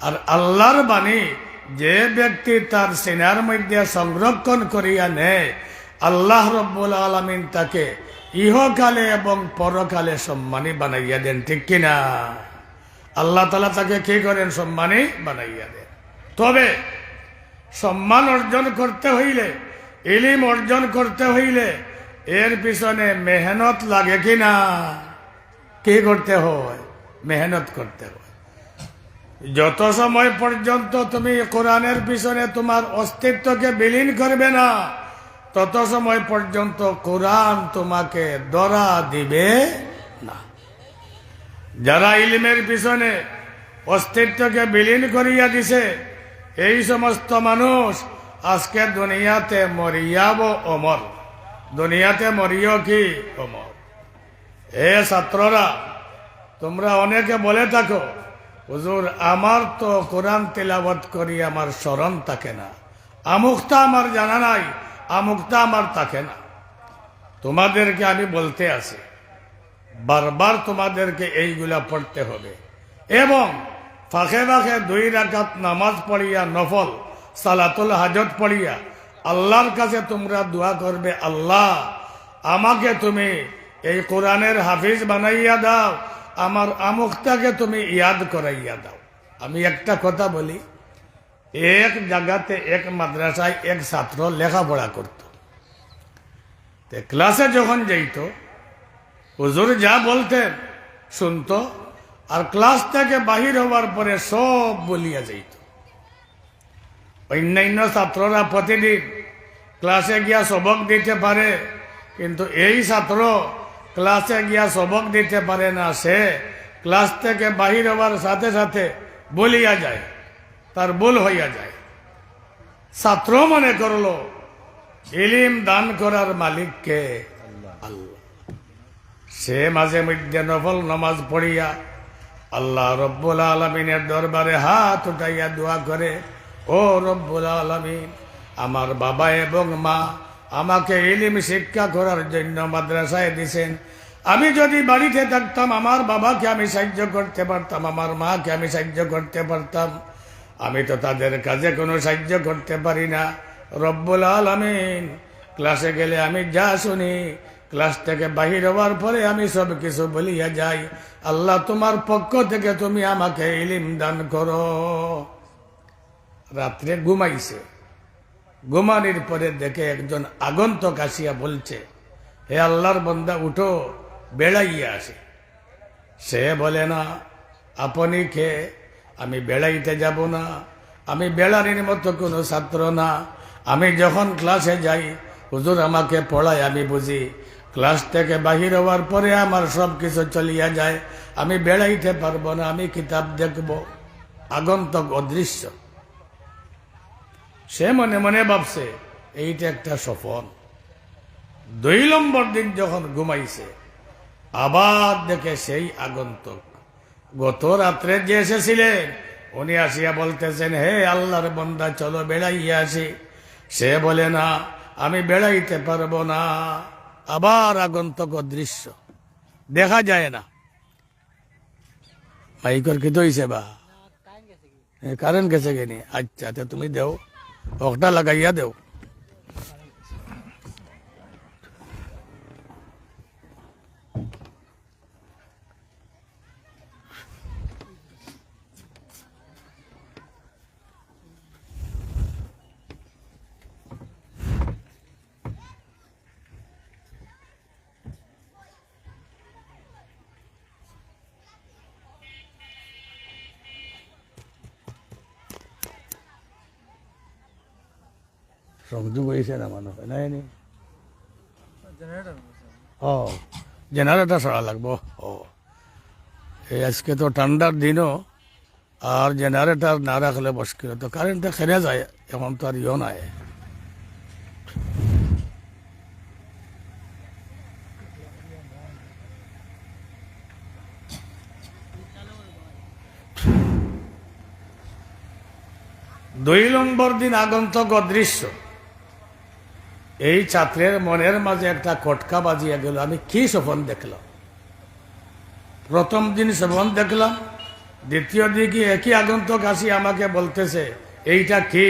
আর আল্লাহর বাণী যে ব্যক্তি তার সিনার মধ্যে সংরক্ষণ করিয়া নেয়, আল্লাহ রব্বুল আলামিন তাকে ইহকালে এবং পরকালে সম্মানী বানাইয়া দেন। ঠিক কিনা? আল্লাহ তাআলা তাকে কি করেন? সম্মানী বানাইয়া দেন। তবে সম্মান অর্জন করতে হইলে, ইলম অর্জন করতে হইলে এর পিছনে মেহনত লাগে কিনা? কি করতে হয়? মেহনত করতে হয়। যত সময় পর্যন্ত তুমি কোরআনের পিছনে তোমার অস্তিত্বকে বিলীন করবে না, তত সময় পর্যন্ত কোরআন তোমাকে ধরা দিবে না। যারা ইলমের পিছনে অস্তিত্বকে বিলীন করিয়া দিছে, এই সমস্ত মানুষ আজকে দুনিয়াতে মরিয়াব অমর। দুনিয়াতে মরিও কি? অমর। এ ছাত্ররা, তোমরা অনেকে বলে থাকো, হুজুর আমার তো কোরআন তেলাওয়াত করি আমার স্মরণ থাকে না, আমুকটা আমার জানা নাই, আমুকটা আমার থাকে না। তোমাদেরকে আমি বলতে আছি, বারবার তোমাদেরকে এইগুলা পড়তে হবে এবং ফাঁকে ফাঁকে 2 রাকাত নামাজ পড়িয়া, নফল সালাতুল হাজত পড়িয়া আল্লাহর কাছে তোমরা দোয়া করবে, আল্লাহ আমাকে তুমি এই কোরআনের হাফিজ বানাইয়া দাও, আমার আমুকটাকে তুমি ইয়াদ করাইয়া দাও। আমি একটা কথা বলি, এক জায়গাতে এক মাদ্রাসায় এক ছাত্র লেখাপড়া করত। ক্লাসে যখন যাইত, হুজুর যা বলতেন শুনতো, আর ক্লাস থেকে বাহির হওয়ার পরে সব বলিয়া যাইত। অন্যান্য ছাত্ররা প্রতিদিন ক্লাসে গিয়া সবক দিতে পারে, কিন্তু এই ছাত্র ক্লাসে গিয়া সবক দিতে পারে না। সে ক্লাস থেকে বাহির হওয়ার সাথে সাথে বলিয়া যায়, তার ভুল হইয়া যায়। ছাত্র মনে করলো ইলিম দান করার মালিক কে? আল্লাহ। সে মাঝে মধ্যে নফল নামাজ পড়িয়া আল্লাহ রব্বুল আলামিনের দরবারে হাত উঠাইয়া দোয়া করে, ও রব্বুল আলামিন, আমার বাবা এবং মা আমাকে ইলিম শিক্ষা করার জন্য মাদ্রাসায় দিছেন। আমি যদি বাড়িতে থাকতাম, আমার বাবাকে আমি সাহায্য করতে পারতাম, আমার মাকে আমি সাহায্য করতে পারতাম। আমি তো তাদের কাজে কোনো সাহায্য করতে পারি না। রব্বুল আলামিন, ক্লাসে গেলে আমি যা শুনি, ক্লাস থেকে বাহির হওয়ার পরে আমি সব কিছু বলিয়া যাই। আল্লাহ তোমার পক্ষ থেকে তুমি আমাকে ইলিম দান করো। রাত্রে ঘুমাইছে, ঘুমানির পরে দেখে একজন আগন্তক আসিয়া বলছে, হে আল্লাহর বান্দা, উঠো, বেড়াইয়া আসে। সে বলে না, আপনি কে? আমি বেড়াইতে যাব না, আমি বেড়ানির মতো কোনো ছাত্র না। আমি যখন ক্লাসে যাই, হুজুর আমাকে পড়ায়, আমি বুঝি। ক্লাস থেকে বাহির হওয়ার পরে আমার সব কিছু চলিয়া যায়, আমি বেড়াইতে পারবো না, আমি কিতাব দেখব। আগন্তক অদৃশ্য। সে মনে মনে ভাবছে এইটা একটা সফল। 2 নম্বর দিন যখন ঘুমাইছে, আবার দেখে সেই আগন্তক গত রাত্রে যে এসেছিলেন, উনি আসিয়া বলতেছেন, হে আল্লাহর বান্দা, চলো বেড়াইয়া আসি। সে বলে না, আমি বেড়াইতে পারবো না। আবার আগন্তক অদৃশ্য। দেখা যায় না। মাইকর কি হইছে বা কারেন্ট গেছে কিনি? আচ্ছা তা তুমি দেও, ওটা লাগাইয়া দেও। সংযোগ হয়েছে না মানুষ নাই নি? ও জেনারেটর সরা লাগবো। ও এই আজকে তো ঠান্ডার দিনও, আর জেনারেটর না রাখলে মুশকিল। তো কারেন্টটা খেলে যায়, এখন তো আর ইও নাই। দুই নম্বর দিন আগন্তক অদৃশ্য। এই ছাত্রের মনের মাঝে একটা খটকা বাজিয়া গেল, আমি কি স্বপন দেখলাম? প্রথম দিন স্বপন দেখলাম, দ্বিতীয় দিকে একই আগন্তক আসি আমাকে বলতেছে এইটা কি?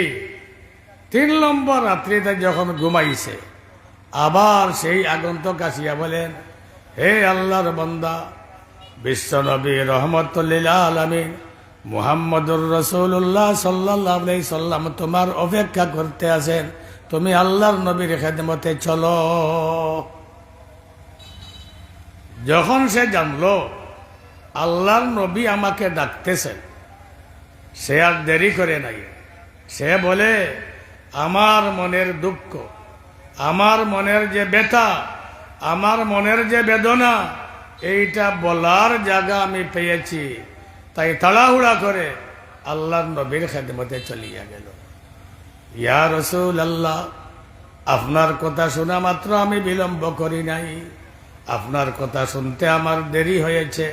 3 নম্বর রাত্রিতে যখন ঘুমাইছে, আবার সেই আগন্তক আসিয়া বলেন, হে আল্লাহর বান্দা, বিশ্বনবী রহমতুল্লিল আলামিন মুহাম্মদুর রাসূলুল্লাহ সাল্লাল্লাহু আলাইহি সাল্লাম তোমার অপেক্ষা করতে আছেন, তুমি আল্লাহর নবীর খেদমতে চলো। যখন সে জানলো আল্লাহর নবী আমাকে ডাকতেছেন, সে আর দেরি করে নাই। সে বলে, আমার মনের দুঃখ, আমার মনের যে ব্যথা, আমার মনের যে বেদনা, এইটা বলার জায়গা আমি পেয়েছি। তাই তাড়াহুড়া করে আল্লাহর নবীর খেদমতে চলিয়া গেল। ইয়া রাসূলুল্লাহ, আপনার কথা শোনা মাত্র আমি বিলম্ব করি নাই। আপনার কথা শুনতে আমার দেরি হয়েছে,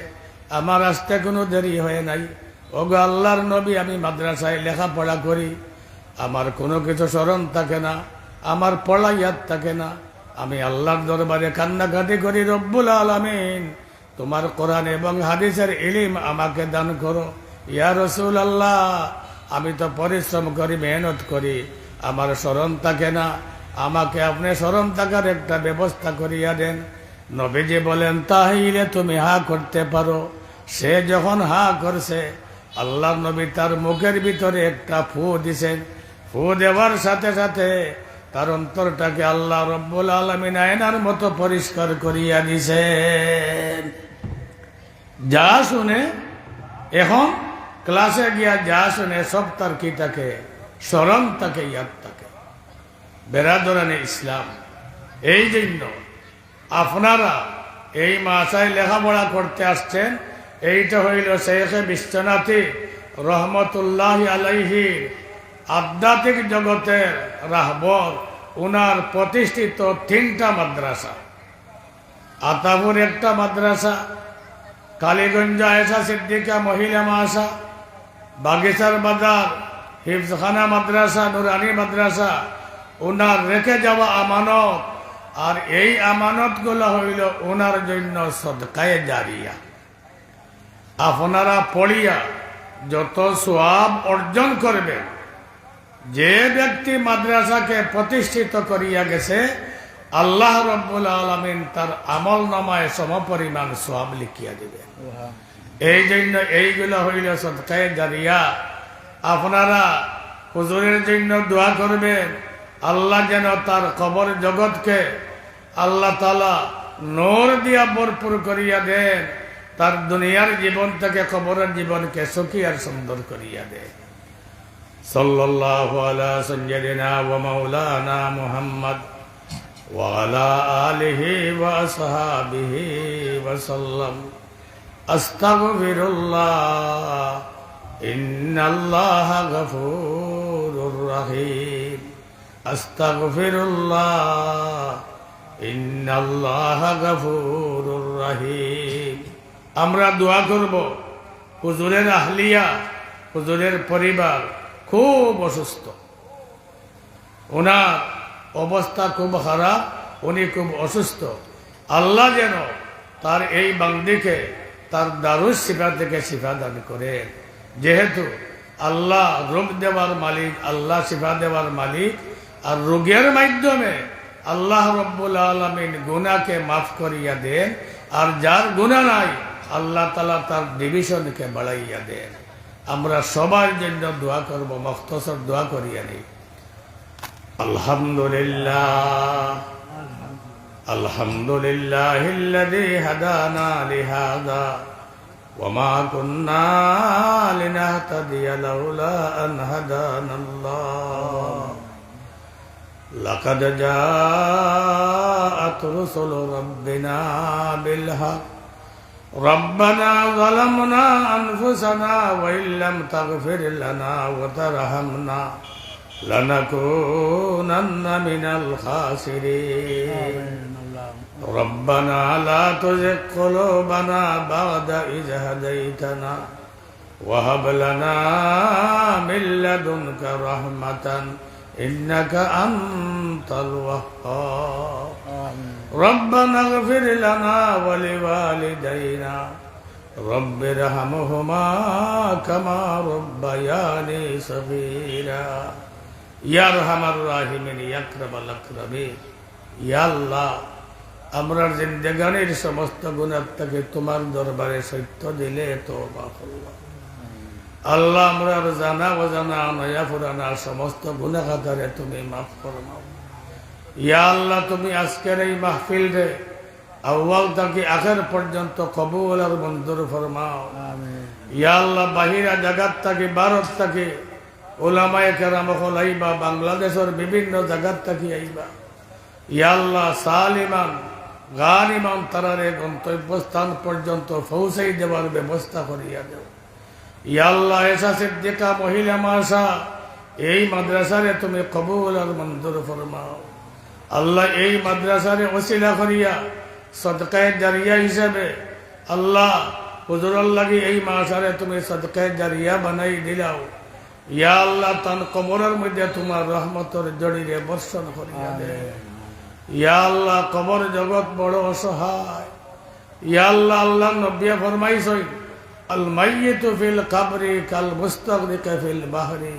আমার আসতে কোনো দেরি হয় নাই। ওগো আল্লাহর নবী, আমি মাদ্রাসায় লেখাপড়া করি, আমার কোনো কিছু স্মরণ থাকে না, আমার পড়া ইয়াদ থাকে না। আমি আল্লাহর দরবারে কান্নাকাটি করি, রব্বুল আলামিন তোমার কোরআন এবং হাদিসের ইলম আমাকে দান করো। ইয়া রাসূলুল্লাহ, আমি তো পরিশ্রম করি, মেহনত করি, আমার স্মরণ থাকে না, আমাকে আপনি স্মরণ থাকার একটা ব্যবস্থা করিয়া দেন। নবীজি বলেন, তাহলে তুমি হা করতে পারো। সে যখন হা করছে, আল্লাহ নবী তার মুখের ভিতরে একটা ফু দিছেন। ফু দেওয়ার সাথে সাথে তার অন্তরটাকে আল্লাহ রব্বুল আলামিন আয়নার মতো পরিষ্কার করিয়া দিছেন। যা শুনে, এখন ক্লাসে গিয়া যা শুনে সব তার কি থাকে? স্মরণ থাকে, ইয়াদ থাকে। বেরাদরানে ইসলাম, এই জন্য আপনারা এই মাসায় লেখাপড়া করতে আসছেন। এইটা হইল শেখে বিশ্বনাথী রহমতুল্লাহ আলাইহি আধ্যাত্মিক জগতের রাহবর, উনার প্রতিষ্ঠিত 3টা মাদ্রাসা। আতাপুর একটা মাদ্রাসা, কালীগঞ্জ আয়েশা সিদ্দিকা মহিলা মাদ্রাসা, বাগিচার বাজার হিফজখানা মাদ্রাসা, নুরানি মাদ্রাসা, উনার রেখে যাওয়া আমানত। আর এই আমানতগুলো হইল ওনার জন্য সদকায়ে জারিয়া। আপনারা পড়িয়া যত সওয়াব অর্জন করবেন, যে ব্যক্তি মাদ্রাসাকে প্রতিষ্ঠিত করিয়া গেছে, আল্লাহ রব্বুল আলামিন তার আমল নামায় সমপরিমাণ সওয়াব লিখিয়া দিবেন। এই জন্য এইগুলো হইল সদকায়ে জারিয়া। আপনারা হুজুরের জন্য দোয়া করবেন, আল্লাহ যেন তার কবর জগৎকে আল্লাহ তাআলা নূর দিয়া ভরপুর করিয়া দেন, তার দুনিয়ার জীবন থেকে কবরের জীবনকে সুখী আর সুন্দর করিয়া দেন। সাল্লাল্লাহু আলা সাইয়্যিদিনা ওয়া মাওলানা মুহাম্মদ ওয়া আলা আলিহি ওয়া আসহাবিহি ওয়া সাল্লাম। আস্তাগফিরুল্লাহ, ইন্নাল্লাহা গফুরুর রহিম। আস্তাগফিরুল্লাহ, ইন্নাল্লাহা গফুরুর রহিম। আমরা দোয়া করব, হুজুরের আহলিয়া, হুজুরের পরিবার খুব অসুস্থ, ওনার অবস্থা খুব খারাপ, উনি খুব অসুস্থ। আল্লাহ যেন তার এই বান্দিকে তার দারুস শিফা থেকে শিফা দান করেন। যেহেতু আল্লাহ রোগ দেওয়ার মালিক, আল্লাহ শিফা দেওয়ার মালিক, আর রোগের মাধ্যমে আল্লাহ রব্বুল আলামিন গুনাহকে মাফ করিয়া দেন, আর যার গুনাহ নাই আল্লাহ তাআলা তার ডিভিশনকে বাড়াইয়া দেন। আমরা সবার জন্য দোয়া করব, মুখতসর দোয়া করিয়া নেই। আলহামদুলিল্লাহ আলহামদুলিল্লাহিল্লাযী হাদানা লিহাযা ওয়া মা কুন্না লিনাহতাদিয়া লাউলা আন হাদানাল্লাহ। লাকাদ জাআত রুসুলু রাব্বিনা বিল হক রব্বানা যালামনা আনফুসানা ওয়া ইল্লাম তাগফির লানা ওয়া তারহামনা লানাকুনান্না মিনাল খাসিরিন। রব্বানা লা তুযিগ কুলুবানা বা'দা ইয হাদাইতানা ওয়া হাব লানা মিন লাদুনকা রাহমাতান ইন্নাকা আনতাল ওয়াহ্হাব। রব্বানা ইগফির লানা ওয়া লিওয়ালিদাইনা রব্বিরহামহুমা কামা রাব্বায়ানি সগীরা। ইয়া আরহামার রাহিমিন, ইয়া আকরামাল আকরামিন। ইয়া আল্লাহ, আমরা জিন্দেগানির সমস্ত গুনাহ থেকে তোমার দরবারে সত্য দিলে তওবা করলাম। আল্লাহ, আমরা জানা অজানা নয়া পুরানা সমস্ত গুনাহ খাতারে তুমি মাফ ফরমাও। ইয়া আল্লাহ, তুমি আজকের এই মাহফিল রে আউয়াল থেকে আখের পর্যন্ত কবুল আর মঞ্জুর ফরমাও। ইয়া আল্লাহ, বাহিরা জায়গার থেকে ভারত থেকে উলামায়ে কেরাম হল আইবা, বাংলাদেশের বিভিন্ন জায়গার থেকে আইবা। ইয়া আল্লাহ, সালিমান গানিমান তারারে গন্তব্যস্থান পর্যন্ত পৌঁছাই দেওয়ার ব্যবস্থা করিয়া দেও। ইয়া আল্লাহ, এসা সিদ্দিকা মহিলা মাসা এই মাদ্রাসারে তুমি কবুল আর মঞ্জুর ফরমাও। আল্লাহ, এই মাদ্রাসারে ওসিলা করিয়া সদকায়ে জারিয়া হিসেবে আল্লাহ হুজুরের লাগি এই মাসারে তুমি সদকায়ে জারিয়া বানাই দিলাও। ইয়া আল্লাহ, তান কবরের মধ্যে তোমার রহমতের জড়িয়ে বর্ষণ করিয়া দে। ইয়া আল্লাহ, কবর জগৎ বড় অসহায়। ইয়া আল্লাহ, আল্লাহ নবী ফরমাইছেন, আল মাইয়িতু ফিল কবরি কাল মুস্তাগরিক ফিল বাহরি।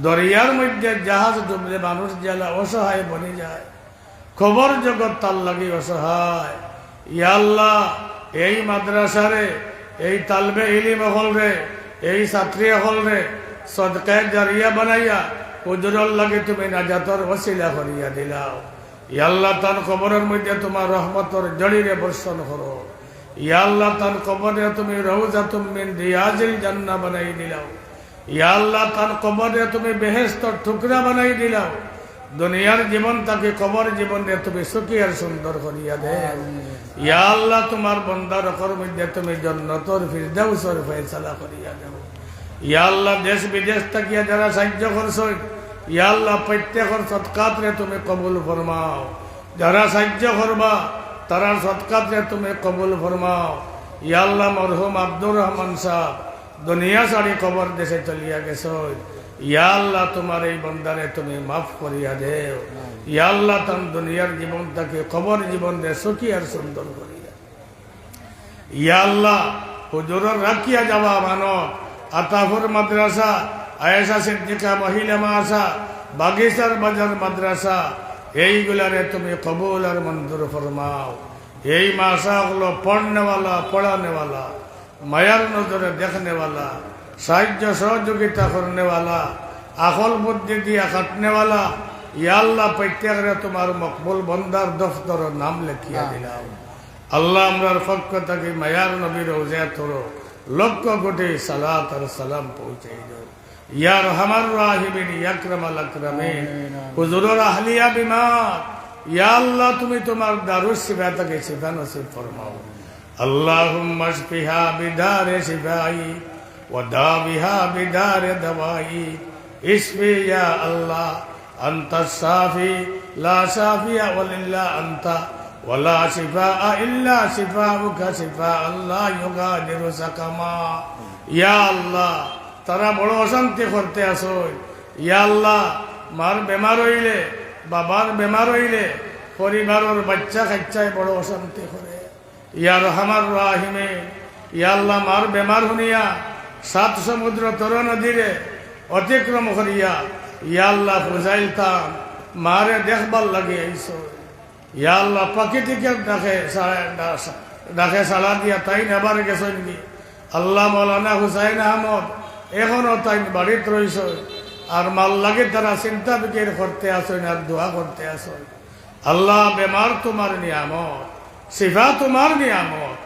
দরিয়ার মধ্যে জাহাজ ডুবলে মানুষ জেলা অসহায় বনে যায়, খবর জগৎ তার লাগি অসহায়। ইয়া আল্লাহ, এই মাদ্রাসারে, এই তালবে ইলিম হল রে, এই ছাত্রী হল রে সদকায়ে জারিয়া বানাইয়া হুজুরের লাগে তুমি নাজাতর ওসিলা করিয়া দিলাও। ইয়া আল্লাহ, তার কবরের মধ্যে তোমার রহমতের জড়িরে বর্ষণ করো। ইয়া আল্লাহ, তার কবরে তুমি রওজাতুম মিন রিয়াজিল জান্নাহ বানাই দিলাও। ইয়া আল্লাহ, তার কবরে তুমি বেহেশতের টুকরা বানাই দিলাও। দুনিয়ার জীবন তাকে কবর জীবনে তুমি সুখী আর সুন্দর করিয়া দে। ইয়া আল্লাহ, তোমার বান্দার মধ্যে তুমি জান্নাতুল ফিরদাউসের ফয়সালা করিয়া দাও। ইয়া আল্লাহ, দেশ বিদেশ থেকে যারা সাহায্য করছো, ইয়া আল্লাহ, প্রত্যেকের সদকাতরে তুমি কবুল ফরমাও। যারা সাহায্য করবা তারা সদকাতরে তুমি কবুল ফরমাও। ইয়া আল্লাহ, মরহুম আব্দুর রহমান সাহেব দুনিয়া ছাড়ি কবর দেশে চলিয়া গেছ। ইয়া আল্লাহ, তোমার এই বন্দারে তুমি মাফ করিয়া দেও। ইয়া আল্লাহ, তার দুনিয়ার জীবনটাকে কবর জীবন দে সুখী আর সুন্দর করিয়া। ইয়া আল্লাহ, হুজুরের রাখিয়া যাওয়া মানব আতাফুর মাদ্রাসা, আয়েশা সিদ্দিকা মহিলা মাদ্রাসা, বাগিচার বাজার মাদ্রাসা, এইগুলারে তুমি কবুল আর মঞ্জুর ফরমাও। এই মাসা হলো পড়নেওয়ালা, পড়ানেওয়ালা, মায়ার নজরে দেখনেওয়ালা, সাহায্য সহযোগিতা করনেওয়ালা, আকল বুদ্ধি দিয়া কাটনেওয়ালা। ইয়া আল্লাহ, প্রত্যেকরে তোমার মকবুল বন্দার দফতর নাম লেখিয়া দিলাম। আল্লাহ, আমরার পক্ষ থেকে মায়ার নবীর রওজাতর লক্ষ কোটি সালাত আর সালাম পৌঁছাই দাও। ইয়া আরহামার রাহিমিন, ইয়া আকরামাল আকরামিন। হুজুরের আহলিয়া বিমার, ইয়া আল্লাহ, তুমি তোমার দারুস শিফা থেকে শিফা নসিব ফরমাও। আল্লাহুম্মা শফিহা বিদারে শিফাই ওয়া দাবিহা বিদারে দাওয়াই। ইশফি ইয়া আল্লাহ, আনতাস শাফি লা শাফিয়া ইল্লা আনতা ওয়ালা শিফাআ ইল্লা শিফাউকা শিফাআন লা ইউগাদিরু সাকামা। ইয়া আল্লাহ, তারা বড় অশান্তি করতে আসো। ইয়া আল্লাহ, মার বেমার হইলে, বাবার বেমার হইলে, পরিবারের বাচ্চা কাচ্চায় বড় অশান্তি করে। ইয়া রহমান রাহিমে ইয়া আল্লাহ মার বেমার শুনিয়া 7 সমুদ্র তর নদীরে অতিক্রম করিয়া ইয়া আল্লাহ ফুজাইলতাম মারে দেখবার লাগে আইস ইয়া আল্লাহ প্রকৃতিকে ডাকে সালা দিয়া তাই নেবার গেছে নাকি আল্লাহ মৌলানা হুসাইন আহমদ এখনো তাই বাড়িতে রইস আর মাল লাগে তারা চিন্তা বিকের করতে আসেন আর দোয়া করতে আসেন আল্লাহ বেমার তোমার নিয়ামত শিফা তোমার নিয়ামত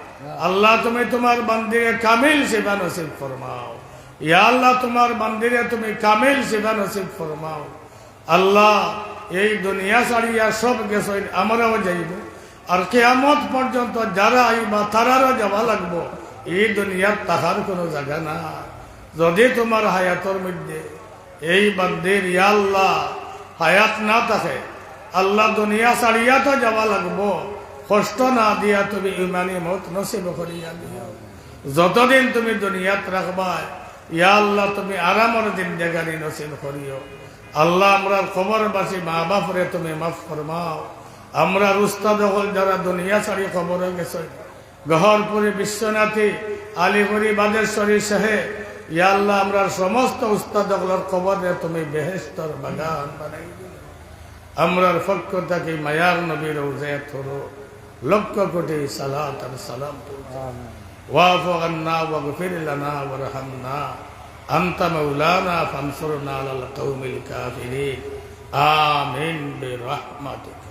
আল্লাহ তুমি তোমার বান্দিরে কামিল শিফা নসিব ফরমাও ইয়া আল্লাহ তোমার বান্দিরে তুমি কামিল শিফা নসিব ফরমাও আল্লাহ এই দুনিয়া ছাড়িয়া সব গেছেন আমরাও যাইব আর কিয়ামত পর্যন্ত যারা আইবা তারারও যাওয়া লাগবো এই দুনিয়ার তাহার কোনো জায়গা না যদি তোমার হায়াতর মধ্যে এই বান্দির ইয়া আল্লাহ হায়াত না থাকে আল্লাহ দুনিয়া ছাড়িয়া তো যাওয়া লাগবো কষ্ট না দিয়া তুমি ইমানি মত নসিব করিয়া দিও যতদিন তুমি দুনিয়াত রাখবা ইয়া আল্লাহ তুমি আরামর জিন্দেগানি নসিব করিও আল্লাহ আমরা খবরবাসী মা বাপরে তুমি মাফ ফরমাও আমরা উস্তাদ হল যারা দুনিয়া ছাড়ি খবর গেছে গহরপুরি বিশ্বনাথী আলিপুরি বাদেশ্বরী সাহেব ইয়া আল্লাহ আমরা সমস্ত উস্তাদ হলের খবরে তুমি বেহেশতর বাগান বানাই আমরার পক্ষ থেকে মায়ার নবীর রওজায় থরো লক্ষ কোটি সালাত আর সালাম ওয়াফু আন্না ওয়াগফির লানা ওয়ারহামনা আনতা মাওলানা ফানসুরনা আলাল কওমিল কাফিরিন আমিন বিরহমাতিকা